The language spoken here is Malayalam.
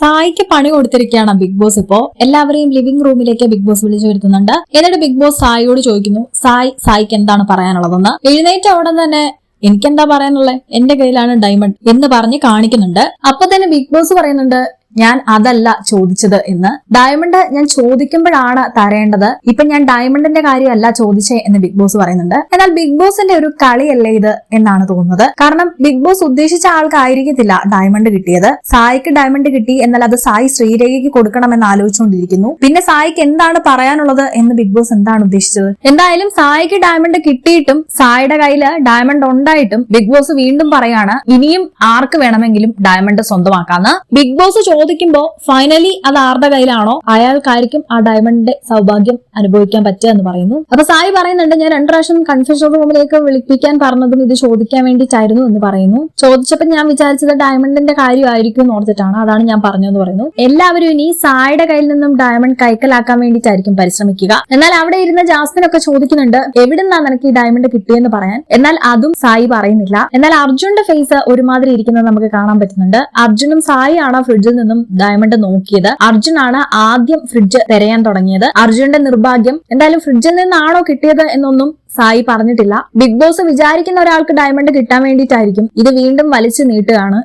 സായിക്ക് പണി കൊടുത്തിരിക്കുകയാണ് ബിഗ് ബോസ്. ഇപ്പോ എല്ലാവരെയും ലിവിംഗ് റൂമിലേക്ക് ബിഗ് ബോസ് വിളിച്ചു വരുത്തുന്നുണ്ട്. എന്നിട്ട് ബിഗ് ബോസ് സായിയോട് ചോദിക്കുന്നു, സായിക്ക് എന്താണ് പറയാനുള്ളതെന്ന്. എഴുന്നേറ്റ അവിടെ തന്നെ എനിക്കെന്താ പറയാനുള്ളത്, എന്റെ കയ്യിലാണ് ഡയമണ്ട് എന്ന് പറഞ്ഞ് കാണിക്കുന്നുണ്ട്. അപ്പൊ തന്നെ ബിഗ് ബോസ് പറയുന്നുണ്ട്, ഞാൻ അതല്ല ചോദിച്ചത് എന്ന്. ഡയമണ്ട് ഞാൻ ചോദിക്കുമ്പോഴാണ് തരേണ്ടത്, ഇപ്പൊ ഞാൻ ഡയമണ്ടിന്റെ കാര്യമല്ല ചോദിച്ചേ എന്ന് ബിഗ് ബോസ് പറയുന്നുണ്ട്. എന്നാൽ ബിഗ് ബോസിന്റെ ഒരു കളിയല്ലേ ഇത് എന്നാണ് തോന്നുന്നത്. കാരണം ബിഗ് ബോസ് ഉദ്ദേശിച്ച ആൾക്കായിരിക്കത്തില്ല ഡയമണ്ട് കിട്ടിയത്. സായിക്ക് ഡയമണ്ട് കിട്ടി, എന്നാൽ അത് സായി ശ്രീരേഖയ്ക്ക് കൊടുക്കണമെന്ന് ആലോചിച്ചുകൊണ്ടിരിക്കുന്നു. പിന്നെ സായിക്ക് എന്താണ് പറയാനുള്ളത് എന്ന് ബിഗ് ബോസ് എന്താണ് ഉദ്ദേശിച്ചത്? എന്തായാലും സായിക്ക് ഡയമണ്ട് കിട്ടിയിട്ടും സായിയുടെ കയ്യില് ഡയമണ്ട് ഉണ്ടായിട്ടും ബിഗ് ബോസ് വീണ്ടും പറയാണ്, ഇനിയും ആർക്ക് വേണമെങ്കിലും ഡയമണ്ട് സ്വന്തമാക്കാന്ന്. ബിഗ് ബോസ് ചോദിക്കുമ്പോ ഫൈനലി അത് ആരുടെ കയ്യിലാണോ അയാൾക്കായിരിക്കും ആ ഡയമണ്ടിന്റെ സൗഭാഗ്യം അനുഭവിക്കാൻ പറ്റുക എന്ന് പറയുന്നു. അപ്പൊ സായി പറയുന്നുണ്ട്, ഞാൻ 2 പ്രാവശ്യം കൺഫ്യൂഷൻ റൂമിലേക്ക് വിളിപ്പിക്കാൻ പറഞ്ഞതും ഇത് ചോദിക്കാൻ വേണ്ടിയിട്ടായിരുന്നു എന്ന് പറയുന്നു. ചോദിച്ചപ്പോൾ ഞാൻ വിചാരിച്ചത് ഡയമണ്ടിന്റെ കാര്യമായിരിക്കും എന്ന് ഓർത്തിട്ടാണ്, അതാണ് ഞാൻ പറഞ്ഞതെന്ന് പറയുന്നു. എല്ലാവരും ഇനി സായിയുടെ കയ്യിൽ നിന്നും ഡയമണ്ട് കൈക്കലാക്കാൻ വേണ്ടിയിട്ടായിരിക്കും പരിശ്രമിക്കുക. എന്നാൽ അവിടെ ഇരുന്ന ജാസ്മിനൊക്കെ ചോദിക്കുന്നുണ്ട്, എവിടുന്നാ നിനക്ക് ഈ ഡയമണ്ട് കിട്ടിയെന്ന് പറയാൻ. എന്നാൽ അതും സായി പറയുന്നില്ല. എന്നാൽ അർജുന്റെ ഫേസ് ഒരുമാതിരി ഇരിക്കുന്നത് നമുക്ക് കാണാൻ പറ്റുന്നുണ്ട്. അർജുനും സായി ആണ് ഫ്രിഡ്ജിൽ നിന്നും ഡയമണ്ട് നോക്കിയത്. അർജുനാണ് ആദ്യം ഫ്രിഡ്ജ് തിരയാൻ തുടങ്ങിയത്. അർജുന്റെ നിർഭാഗ്യം. എന്തായാലും ഫ്രിഡ്ജിൽ നിന്നാണോ കിട്ടിയത് എന്നൊന്നും സായി പറഞ്ഞിട്ടില്ല. ബിഗ് ബോസ് വിചാരിക്കുന്ന ഒരാൾക്ക് ഡയമണ്ട് കിട്ടാൻ വേണ്ടിയിട്ടായിരിക്കും ഇത് വീണ്ടും വലിച്ചു നീട്ടുകയാണ്.